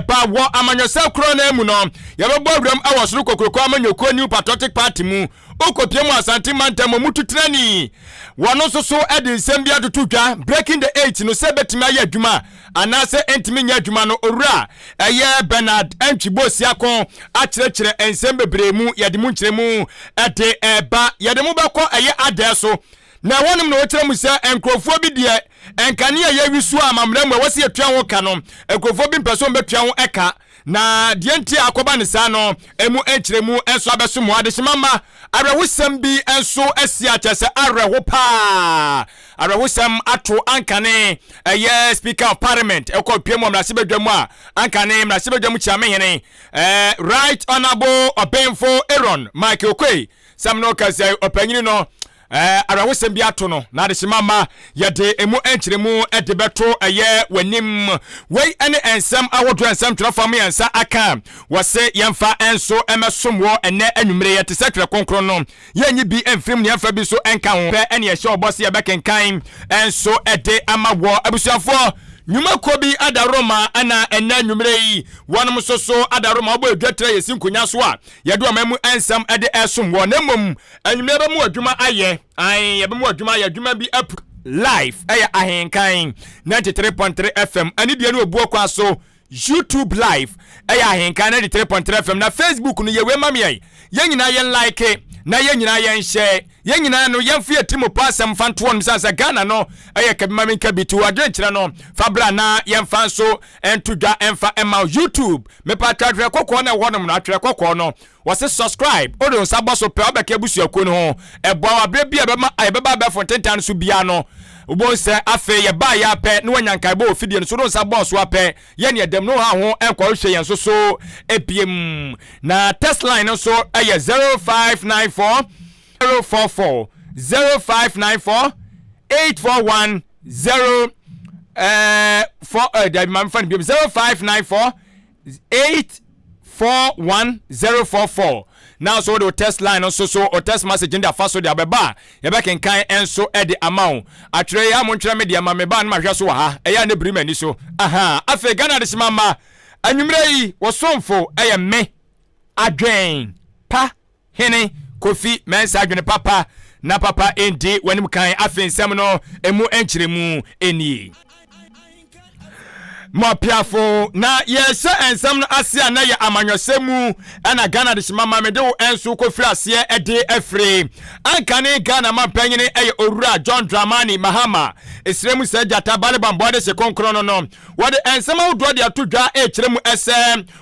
ba wo amanyose kro na emu no ye bebo awuram awosoro kokroko amanyoko New Patriotic Party mu okopiem Asante Mantam mu tutrani wono soso edi nsem bia tutudwa breaking the 8 no se betimi aye adwuma anase entimi nya adwuma no owura eye Bernard Antwibosi akon akyerɛkyerɛ ensem bebremu yede mu nkyeremu ede eba yede mu bɛkɔ eye adeso na wonim no wokyerɛ mu sɛ enkrofo bi de enkane ye wisu amamram we wose etua ho ka no enkrofo bi mpɛso betua ho eka na die nti akoba ne sa no emu enkyeremu enso abeso mu adehyemama arewusem bi enso asia kyese arewo pa arewusem ato ankane Speaker of Parliament ekopiem mrasibedwam a ankane mrasibedwam chiamehene Right Honorable Obenfo Aaron Michael Kwei samno kase opanyini no arawusem bi ato no na adehyemama yede emu enkyeremu edebeto wanim wei ene ensem awodo ensem twafam yensa aka wose yemfa enso emesomwo ene anwumre yete sekre konkron no yenyi bi emfrim ne yemfa bi so enka ho pe ene ye obose ye bekenkan enso ede amawo abusuafo nyuma kobi adaroma ana ena nwumre yi wonum soso adaroma obo edwatre yesin konya so a yedo amamu ensam ede esomwo na mom anwumre ba mu adwuma aye ye ba mu adwuma aye adwuma bi live Ahenkan 93.3 FM ani die no obuo kwa so YouTube live Ahenkan 93.3 FM na Facebook no ye we mamie ye nyina ye like na ye nyina ye share ye nyina no ye mfie timo pasam fanto on sansa Ghana no kabima minka bitu adwenkyere no fabra na ye mfa so entudwa emfa ema YouTube me pa twadwe kokko na wonom na atwe kokko no wase subscribe odo nsabo so pe obeka busuako no ho ebo abre bia bema ayebeba be fontentan so bia no ubonse afe ye ba ya pe no wanyankai bo ofidie no so do nsabo so ape ye ne dem no ha ho enko hwe yen so epiem na test line no so 0594 044 0594 841 0 4 my friend 0594 841 now so the test line also so or test message in the first so the abeba ye be kan enso e de amount atire ya mo ntwere media ma me ba na mahwe so ha e ya ne brima ni so aha afi Ghana de simama anwumre yi wo somfo e me adwen pa hene Kofi mensa adwene papa na papa endi wanim kan afensem no emu enkyeremu eni Mopiafo na yese ensem no ase na ye amanyosemu ana Ghana de shimama mede wo enso kofri ase ede afre ankane Ghana mampanyine eye owura John Dramani Mahama esremu se jata balebam bode se konkron no wode ensem awdo de atodwa ekyeremu ese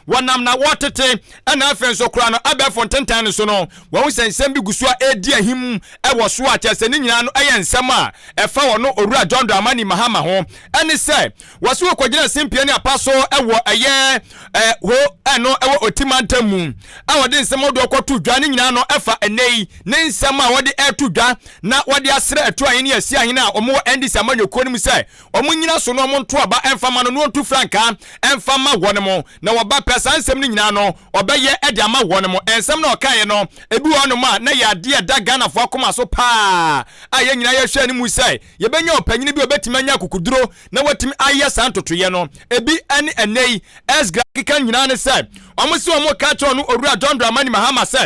wonam na wotete ana afenso kura no abe fontentan so no wo sensem bi gusu a edi ahim ewo so a kyese ni nyina no eye ensem a efa wono owura John Dramani Mahama ho ene se waso kogina simpie ni apaso ewo eye ho eno ewo otimantamu awode nsem odo kwotodwa ni nyina no efa enei ne nsem a wode etodwa na wode asre eto ahen ne asi ahen a omo endi samanyoko nim se omo nyina so no omo nto aba emfa ma no no nto franka emfa ma wonemo na woba pesa nsem ni nyina no obeye ede ama wonemo ensem na okaye no ebi wonom a na ya de da Ghana fo akoma so pa aye nyina ye hwe ni mu se ye benya opanyini bi obetimi anya kukuduro na watimi aye santotoye no ebi ani enei esgra kika nyina ne se omo se omo ka cho no owura John Dramani Mahama se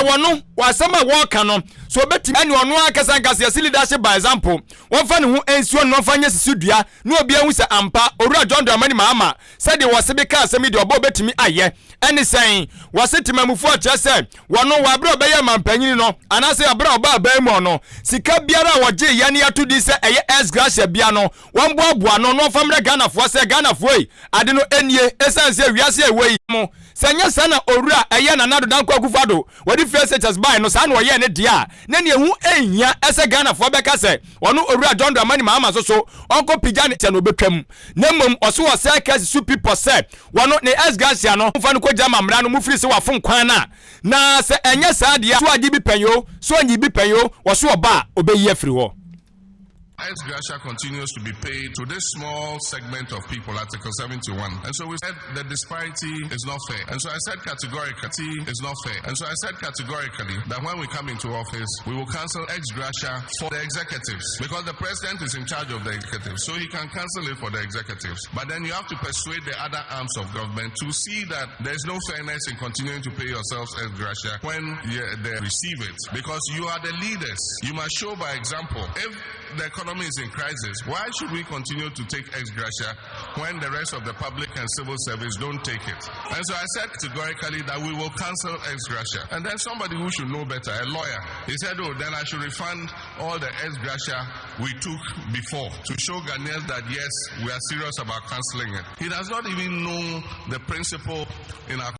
wono wasama wo ka no so obetimi ani ono akasa nkase yesi leadership by example wonfa ne ho ensuo no fanya sisudua na obi ahu se ampa owura John Dramani Mahama se de wose be ka asemi de obo betimi aye eni sen wose timamufu a kyese wono wabra obeye mampanyini no anase abra oba abamu no sika biara woje yani atudi se eye esgracia bia no wonboaboa no no famre Ghana fo se Ghana fo yi ade no enie esanse wiase ewei mo senya sana owura eye na nado dan kwakufado wodi face just buy no sa na oye ne dia na ne hu enya ese Ghana fo beka se wono owura John Dramani Mahama so onko pija ne no betwam na mom oso wo se kasi su people se wono ne esgracia no fa no jama mra no mufiri se wafon kwan na se enye sa de so agi bi panyo so anyi bi panyo wo so oba obeyi afiri ho Ex gratia continues to be paid to this small segment of people, Article 71. And so we said the disparity is not fair. And so I said categorically is not fair. And so I said categorically that when we come into office, we will cancel ex gratia for the executives, because the president is in charge of the executives, so he can cancel it for the executives. But then you have to persuade the other arms of government to see that there's no fairness in continuing to pay yourselves ex gratia when they receive it, because you are the leaders. You must show by example. If the economy is in crisis, why should we continue to take ex gratia when the rest of the public and civil service don't take it? And so I said categorically that we will cancel ex gratia. And then somebody who should know better, a lawyer, he said, oh, then I should refund all the ex gratia we took before to show Ghanaians that yes, we are serious about cancelling it. He does not even know the principle in our...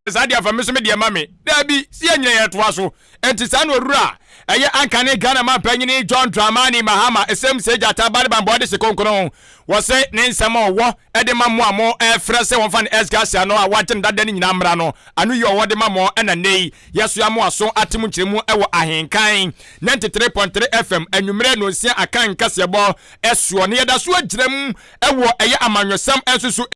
Ankane Ghana man panyini John Dramani Mahama esem seja tabade bambode se konkono wo se ne nsem owo ede mamu amo frese won fan esgasia no a waje ndada ni nyina mra no anu ye owo de mamo na nei yeso amo aso atemu nkyeremu ewo Ahenkan 93.3 FM anwumre no sia Ahenkan Kasiebo esuo ne yeda so agyirem ewo eye amanwesam ensusu